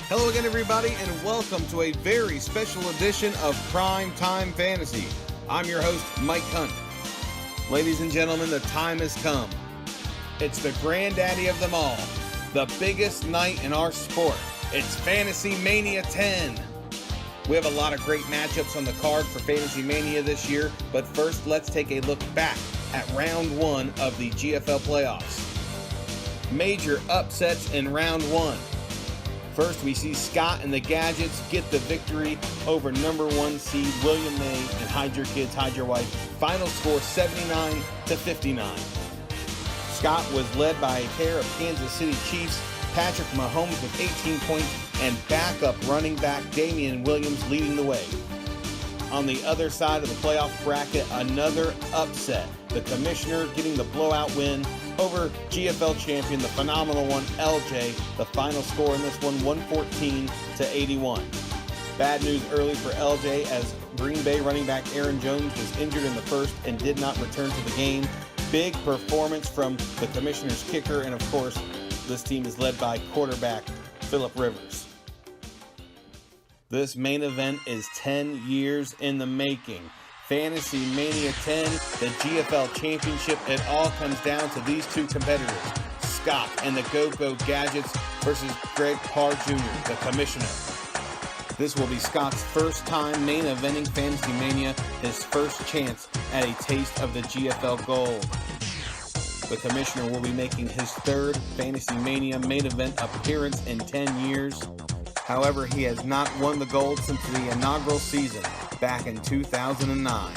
Hello again, everybody, and welcome to a very special edition of Prime Time Fantasy. I'm your host, Mike Hunt. Ladies and gentlemen, the time has come. It's the granddaddy of them all, the biggest night in our sport. It's Fantasymania 10. We have a lot of great matchups on the card for Fantasymania this year, but first let's take a look back at round one of the GFL playoffs. Major upsets in round one. First, we see Scott and the Gadgets get the victory over number one seed William May and Hide Your Kids, Hide Your Wife. Final score 79-59. Scott was led by a pair of Kansas City Chiefs, Patrick Mahomes with 18 points, and backup running back Damian Williams leading the way. On the other side of the playoff bracket, another upset. The Commissioner getting the blowout win over GFL champion, the phenomenal one, LJ. The final score in this one, 114-81. Bad news early for LJ as Green Bay running back Aaron Jones was injured in the first and did not return to the game. Big performance from the Commissioner's kicker, and of course, this team is led by quarterback Phillip Rivers. This main event is 10 years in the making. Fantasymania 10, the GFL Championship. It all comes down to these two competitors, Scott and the Go-Go Gadgets versus Greg Parr Jr., the Commissioner. This will be Scott's first time main eventing Fantasymania, his first chance at a taste of the GFL Gold. The Commissioner will be making his third Fantasymania main event appearance in 10 years. However, he has not won the gold since the inaugural season back in 2009.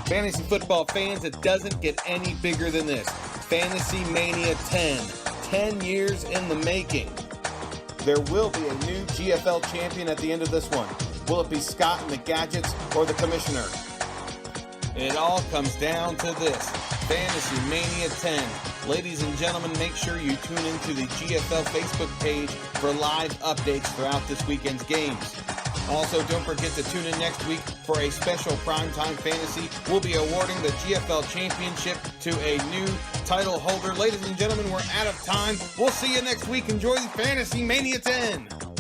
Fantasy football fans, it doesn't get any bigger than this. Fantasymania 10 years in the making. There will be a new GFL champion at the end of this one. Will it be Scott and the Gadgets or the Commissioner? It all comes down to this. Fantasymania 10. Ladies and gentlemen, make sure you tune into the GFL Facebook page for live updates throughout this weekend's games. Also, don't forget to tune in next week for a special Primetime Fantasy. We'll be awarding the GFL Championship to a new title holder. Ladies and gentlemen, we're out of time. We'll see you next week. Enjoy the Fantasymania 10.